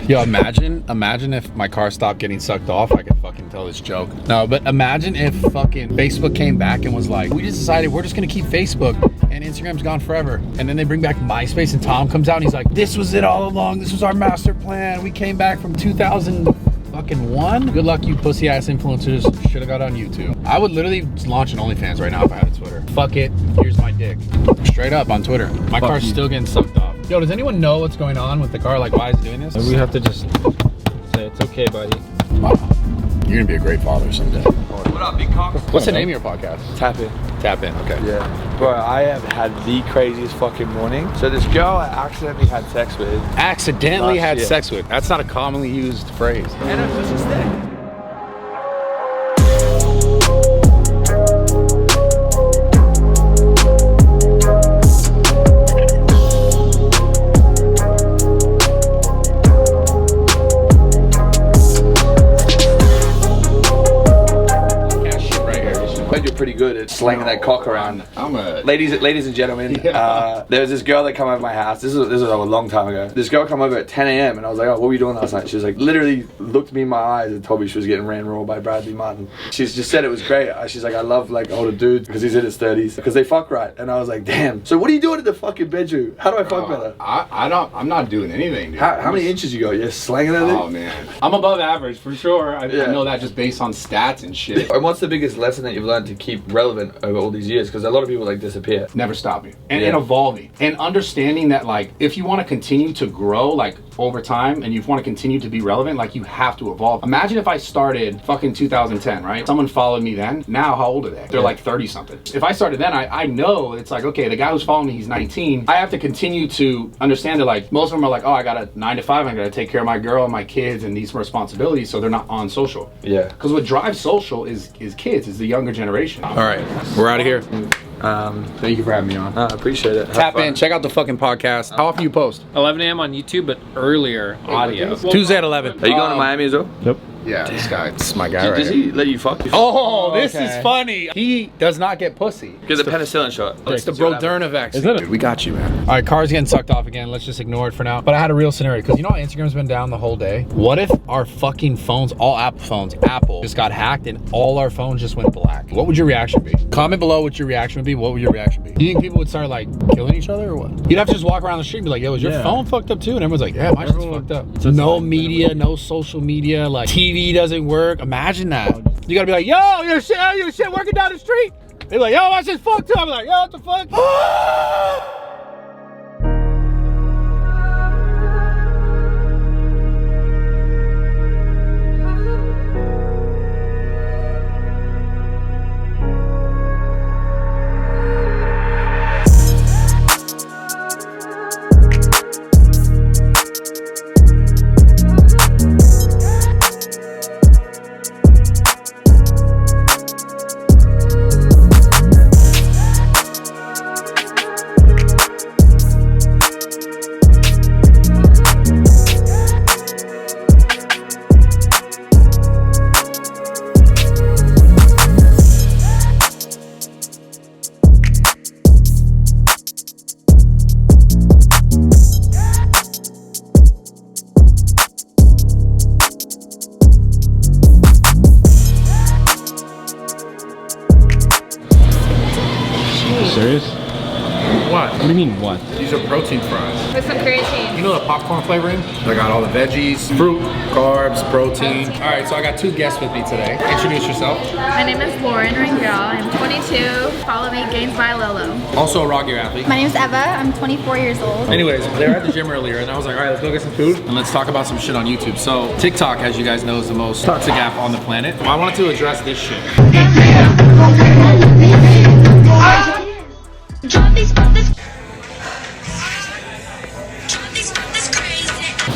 Yo, imagine if my car stopped getting sucked off, I could fucking tell this joke. No, but imagine if fucking Facebook came back and was like, we just decided we're just gonna keep Facebook and Instagram's gone forever. And then they bring back MySpace and Tom comes out and he's like, this was it all along. This was our master plan. We came back from 2001. Good luck, you pussy ass influencers. Should have got on YouTube. I would literally launch an OnlyFans right now if I had a Twitter. Fuck it. Here's my dick. Straight up on Twitter. My car's still getting sucked off. Yo, does anyone know what's going on with the car? Like, why is it doing this? We have to just say it's okay, buddy. Wow. You're gonna be a great father someday. What up, big cock? What's the name of your podcast? Tap in. Tap in, okay. Yeah. Bro, I have had the craziest fucking morning. So this girl I accidentally had sex with. Accidentally had sex with. That's not a commonly used phrase. And it was just there. You're pretty good at slanging that cock around. Ladies and gentlemen, there was this girl that came over my house. This was a long time ago. This girl came over at 10 a.m. and I was like, oh, what were you doing last night? She was like, literally looked me in my eyes and told me she was getting ran raw by Bradley Martyn. She's just said it was great. She's like, I love like older dudes because he's in his 30s because they fuck right. And I was like, damn. So what are you doing in the fucking bedroom? How do I fuck better? I'm not doing anything, dude. How many inches you got? You're slanging that thing? Oh man, I'm above average for sure. I know that just based on stats and shit. And what's the biggest lesson that you've learned to keep relevant over all these years? Because a lot of people like disappear. Never stopping and evolving and understanding that like if you want to continue to grow like over time and you want to continue to be relevant, like you have to evolve. Imagine if I started fucking 2010, right? Someone followed me then. Now how old are they? They're like 30 something. If I started then, I know it's like, okay, the guy who's following me, he's 19. I have to continue to understand that like most of them are like, oh, I got a 9 to 5, I gotta take care of my girl and my kids and these responsibilities, so they're not on social. Yeah. Because what drives social is kids, is the younger generation. All right, we're out of here. Thank you for having me on. I appreciate it. Tap in, check out the fucking podcast. How often you post? 11 a.m. on YouTube, but earlier audio. Tuesday at 11. Are you going to Miami as well? Yep. Yeah, this guy, this is my guy right Does he let you fuck? Oh, this is funny. He does not get pussy. Get the penicillin shot. It's the Broderna vaccine. Is it? Dude, we got you, man. All right, car's getting sucked off again. Let's just ignore it for now. But I had a real scenario, because you know how Instagram's been down the whole day? What if our fucking phones, all Apple phones, Apple just got hacked and all our phones just went black? What would your reaction be? Comment below what your reaction would be. What would your reaction be? Do you think people would start like killing each other or what? You'd have to just walk around the street and be like, yo, is your phone fucked up too? And everyone's like, yeah, my shit's fucked up. No media, no social media, like TV doesn't work. Imagine that. You gotta be like, yo, your shit working down the street. They're like, yo, my shit's fucked up. I'm like, yo, what the fuck? Serious? What? What do you mean what? These are protein fries. With some creatine. You know the popcorn flavoring? I got all the veggies, fruit, carbs, protein. All right, so I got two guests with me today. Introduce yourself. My name is Lauren Ringel. I'm 22. Follow me, Gains by Lolo. Also a Rock Your athlete. My name is Eva. I'm 24 years old. Anyways, they were at the gym earlier and I was like, all right, let's go get some food and let's talk about some shit on YouTube. So TikTok, as you guys know, is the most toxic app on the planet. I wanted to address this shit.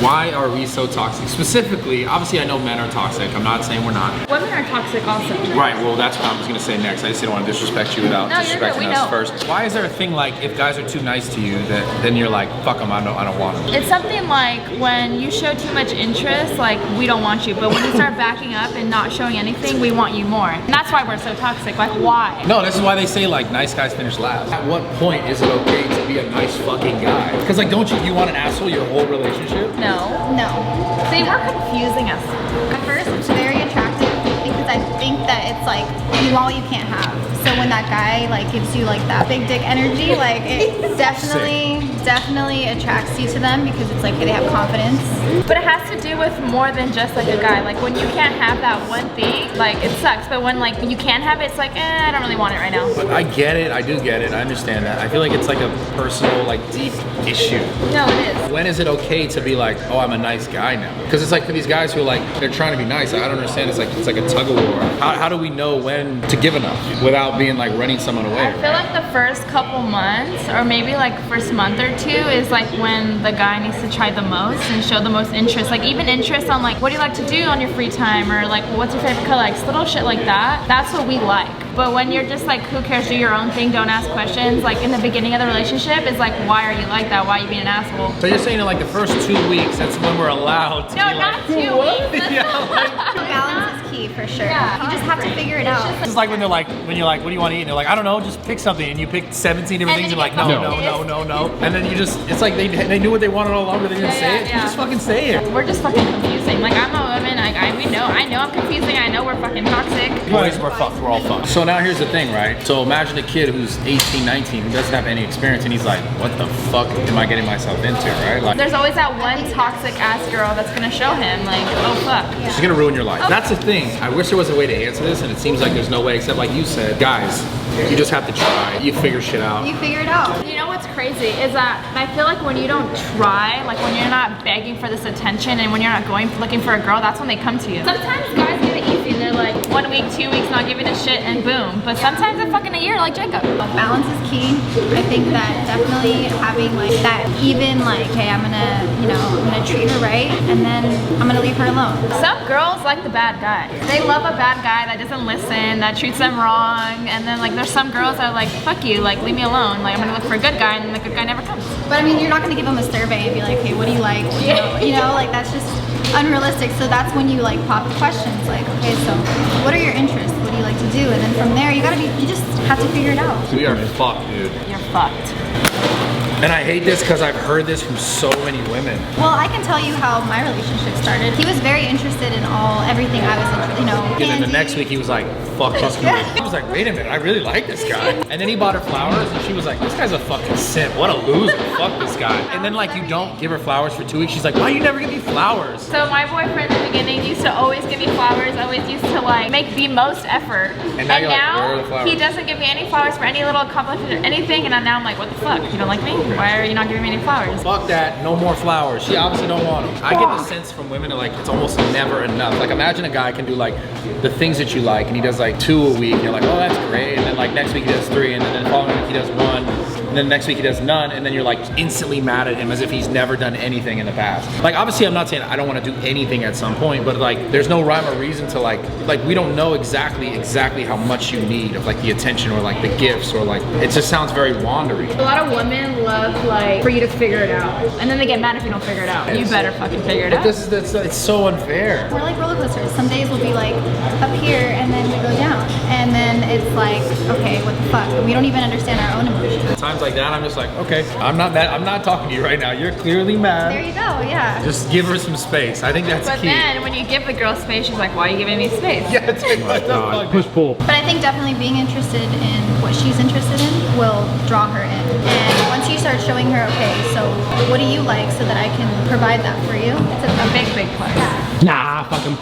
Why are we so toxic? Specifically, obviously I know men are toxic. I'm not saying we're not. Women are toxic also. Right, well that's what I was gonna say next. I just didn't want to disrespect you without disrespecting us first. Why is there a thing like if guys are too nice to you that then you're like, fuck them, I don't want them? It's something like when you show too much interest, like we don't want you, but when you start backing up and not showing anything, we want you more. And that's why we're so toxic, like why? No, this is why they say like nice guys finish last. At what point is it okay to be a nice fucking guy? Because like don't you want an asshole your whole relationship? No. No. They were confusing us. At first, it's very attractive because I think that it's like you want what you can't have. So when that guy like gives you like that big dick energy, like it definitely attracts you to them because it's like, hey, they have confidence. But it has to do with more than just like a guy. Like when you can't have that one thing, like it sucks. But when like you can have it, it's like, I don't really want it right now. But I get it. I do get it. I understand that. I feel like it's like a personal, like deep issue. No, it is. When is it okay to be like, oh, I'm a nice guy now? Because it's like for these guys who are like, they're trying to be nice. I don't understand. It's like a tug of war. How do we know when to give enough without being like running someone away? I feel like the first couple months, or maybe like first month or two, is like when the guy needs to try the most and show the most interest. Like even interest on like, what do you like to do on your free time? Or like, what's your favorite color? Like little shit like that. That's what we like. But when you're just like, who cares, do your own thing, don't ask questions, like in the beginning of the relationship, it's like, why are you like that? Why are you being an asshole? So you're saying in like the first 2 weeks, that's when we're allowed to No, be not like, 2 weeks. yeah, like, Balance is key for sure. Yeah. You just have to figure it out. it's like when you're like, what do you want to eat? And they're like, I don't know, just pick something. And you pick 17 different And things. then You're like, you no. get And then you just, it's like they knew what they wanted all along, but they didn't say it. Yeah. You just fucking say it. We're just fucking confusing. Like I'm a woman, like I know I'm confusing, I know we're fucking toxic. Boys, we're fucked. We're all fucked. So now here's the thing, right? So imagine a kid who's 18, 19, who doesn't have any experience, and he's like, what the fuck am I getting myself into, right? Like, There's always that one toxic ass girl that's gonna show him like, oh fuck. she's gonna ruin your life. That's the thing. I wish there was a way to answer this, and it seems like there's no way, except like you said, guys, you just have to try. You figure shit out. You figure it out. You know what's crazy is that I feel like when you don't try, like when you're not begging for this attention and when you're not going looking for a girl, that's when they come to you. Sometimes guys get it easy and they're like 1 week, 2 weeks not giving a shit and boom. But sometimes they're fucking a year like Jacob. Balance is key. I think that definitely having like that even like, hey, I'm gonna treat her right and then I'm gonna leave her alone. Some girls like the bad guy. They love a bad guy that doesn't listen, that treats them wrong, and then like there's some girls that are like, fuck you, like leave me alone. Like I'm gonna look for a good guy and the good guy never comes. But I mean, you're not gonna give them a survey and be like, hey, what do you like? What do you know? You know, like that's just unrealistic. So that's when you like pop the questions like, okay, so what are your interests? What do you like to do? And then from there, you just have to figure it out. We are fucked, dude. You're fucked. And I hate this because I've heard this from so many women. Well, I can tell you how my relationship started. He was very interested in everything I was interested, And then the candy. next week he was like, fuck this guy. He was like, wait a minute, I really like this guy. And then he bought her flowers and she was like, this guy's a fucking simp. What a loser. Fuck this guy. And then like you don't give her flowers for 2 weeks. She's like, why you never give me flowers? So my boyfriend in the beginning used to always give me flowers, always used to like make the most effort. And now you're like, where are the flowers? He doesn't give me any flowers for any little accomplishment or anything, and now I'm like, what the fuck? You don't like me? Why are you not giving me any flowers? Fuck that, no more flowers. She obviously don't want them. I get the sense from women that like it's almost never enough. Like imagine a guy can do like the things that you like and he does like 2 a week and you're like, oh that's great. And then like next week he does 3 and then the following week he does 1. And then next week he does none and then you're like instantly mad at him as if he's never done anything in the past. Like obviously I'm not saying I don't want to do anything at some point, but like there's no rhyme or reason to like we don't know exactly how much you need of like the attention or like the gifts or like it just sounds very wandery. A lot of women love like for you to figure it out, and then they get mad if you don't figure it out. You better fucking figure it out. It's so unfair. We're like roller coasters. Some days we'll be like up here and then we go down. And then it's like, okay, what the fuck? And we don't even understand our own emotions. At times like that, I'm just like, okay, I'm not mad. I'm not talking to you right now. You're clearly mad. There you go, yeah. Just give her some space. I think that's But key. then when you give the girl space, she's like, why are you giving me space? Yeah, it's like, what the fuck? Push pull. But I think definitely being interested in what she's interested in will draw her in. And once you start showing her, okay, so what do you like so that I can provide that for you? It's a big plus. Nah, fuck him.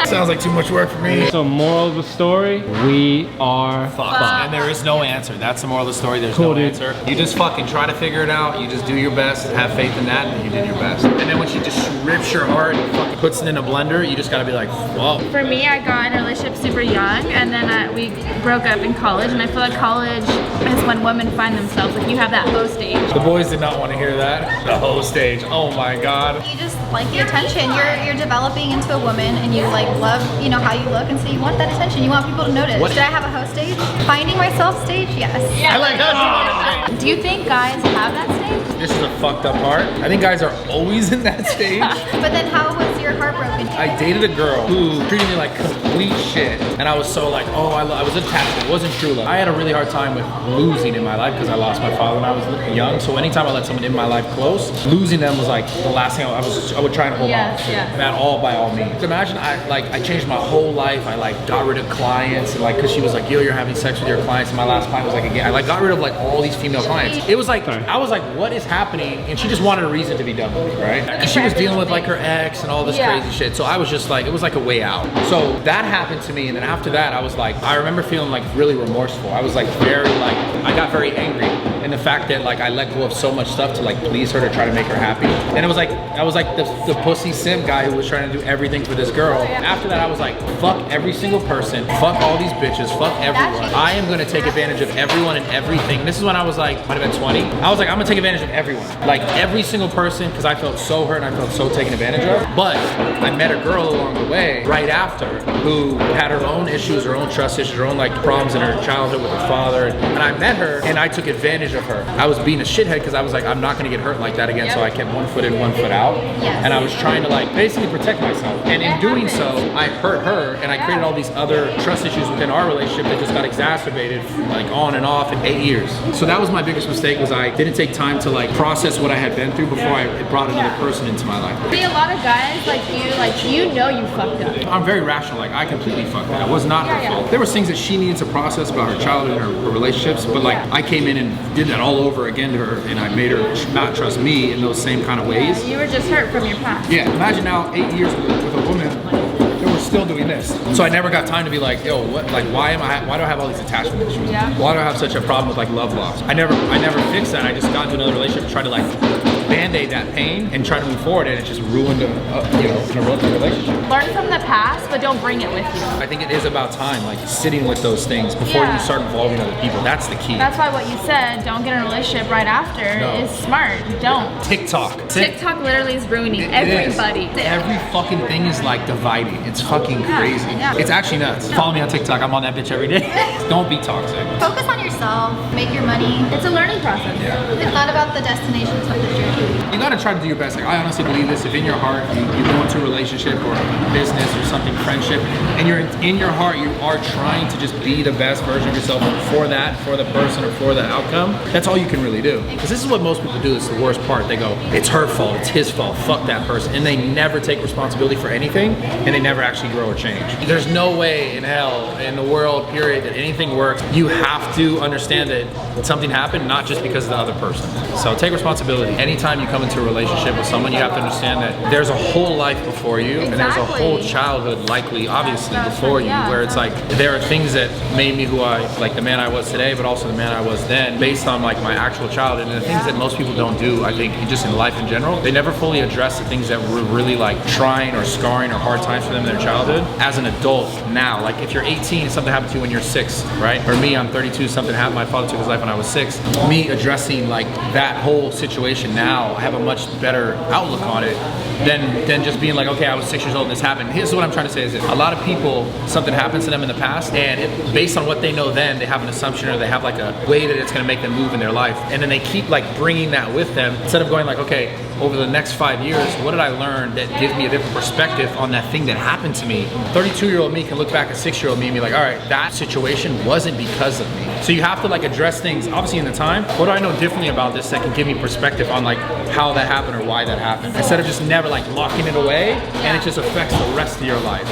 Sounds like too much work for me. So moral of the story, we are Fuck. And there is no answer. That's the moral of the story. There's Cool, no dude. answer. You just fucking try to figure it out. You just do your best. Have faith in that, and you did your best. And then when she just rips your heart and fucking puts it in a blender, you just gotta be like, whoa. For me, I got in a relationship super young, and then we broke up in college, and I feel like college is when women find themselves. Like you have that low stage. The boys did not want to hear that. The whole stage. Oh my god. You just like the attention. You're developing into a woman and you like love, how you look, and so you want that attention. You want people to notice. What? Did I have a host stage? Finding myself stage? Yes. I like how she wanted to say Do you think guys have that stage? This is a fucked up part. I think guys are always in that stage. But then how was your heart broken? I dated a girl who treated me like complete shit, and I was so like, oh, I was attached. It wasn't true love. I had a really hard time with losing in my life because I lost my father when I was young. So anytime I let someone in my life close, losing them was like the last thing I would try and hold on to. At all, by all means. Imagine I changed my whole life. I like got rid of clients, and like, cause she was like, yo, you're having sex with your clients, and my last client was like, again, I like got rid of like all these female clients. It was like, I was like, what is happening? And she just wanted a reason to be done with me, right? Cause she was dealing with like her ex and all this crazy shit. So I was just like, it was like a way out. So that happened to me, and then after that, I was like, I remember feeling like really remorseful. I was like very like, I got very angry. And the fact that like I let go of so much stuff to like please her, to try to make her happy. And it was like, I was like the pussy simp guy who was trying to do everything for this girl. After that, I was like, fuck every single person, fuck all these bitches, fuck everyone. I am gonna take advantage of everyone and everything. This is when I was like, might have been 20. I was like, I'm gonna take advantage of everyone. Like every single person, because I felt so hurt and I felt so taken advantage of. But I met a girl along the way right after who had her own issues, her own trust issues, her own like problems in her childhood with her father. And I met her and I took advantage of her. I was being a shithead because I was like, I'm not gonna get hurt like that again. So I kept 1 foot in, 1 foot out. And I was trying to like basically protect myself. And in doing so, I hurt her and I created all these other trust issues within our relationship that just got exacerbated like on and off in 8 years. So that was my biggest mistake, was I didn't take time to like process what I had been through before I brought another person into my life. See, a lot of guys like you know you fucked up. I'm very rational, like I completely fucked up. It was not her fault. There was things that she needed to process about her childhood and her relationships, but like I came in and did that all over again to her, and I made her not trust me in those same kind of ways. You were just hurt from your past. Yeah, imagine now 8 years with a woman that we're still doing this. So I never got time to be like, yo, what, like why do I have all these attachment issues? Why do I have such a problem with like love loss? I never fixed that. I just got into another relationship and tried to like band-aid that pain and try to move forward, and it just ruined a relationship. Learn from the past, but don't bring it with you. I think it is about time, like sitting with those things before you start involving other people. That's the key. That's why what you said, don't get in a relationship right after, is smart. Don't. TikTok literally is ruining everybody. Every fucking thing is like dividing. It's fucking crazy. It's actually nuts. Follow me on TikTok. I'm on that bitch every day. Don't be toxic. Focus on yourself, make your money. It's a learning process. It's not about the destination, it's about the journey. You gotta try to do your best. Like I honestly believe this. If in your heart you go into a relationship or a business or something, friendship, and you're in your heart you are trying to just be the best version of yourself for the person or for the outcome, that's all you can really do. Because this is what most people do. It's the worst part. They go, it's her fault, it's his fault, fuck that person, and they never take responsibility for anything, and they never actually grow or change. There's no way in hell, in the world, period, that anything works. You have to understand that something happened, not just because of the other person. So take responsibility. Anytime you come into a relationship with someone, you have to understand that there's a whole life before you, and there's a whole childhood likely, obviously, before you, where it's like, there are things that made me who I, like the man I was today, but also the man I was then, based on like my actual childhood, and the things that most people don't do, I think, just in life in general. They never fully address the things that were really like trying or scarring or hard times for them in their childhood. As an adult now, like if you're 18, something happened to you when you're 6, right? Or me, I'm 32, something happened, my father took his life when I was 6. Me addressing like that whole situation now, I have a much better outlook on it than just being like, okay, I was 6 years old and this happened. Here's what I'm trying to say is that a lot of people, something happens to them in the past, and based on what they know then, they have an assumption or they have like a way that it's gonna make them move in their life. And then they keep like bringing that with them instead of going like, okay, over the next 5 years, what did I learn that gives me a different perspective on that thing that happened to me? 32-year-old me can look back at 6-year-old me and be like, all right, that situation wasn't because of me. So you have to like address things, obviously in the time, what do I know differently about this that can give me perspective on like how that happened or why that happened? Instead of just never like locking it away and it just affects the rest of your life.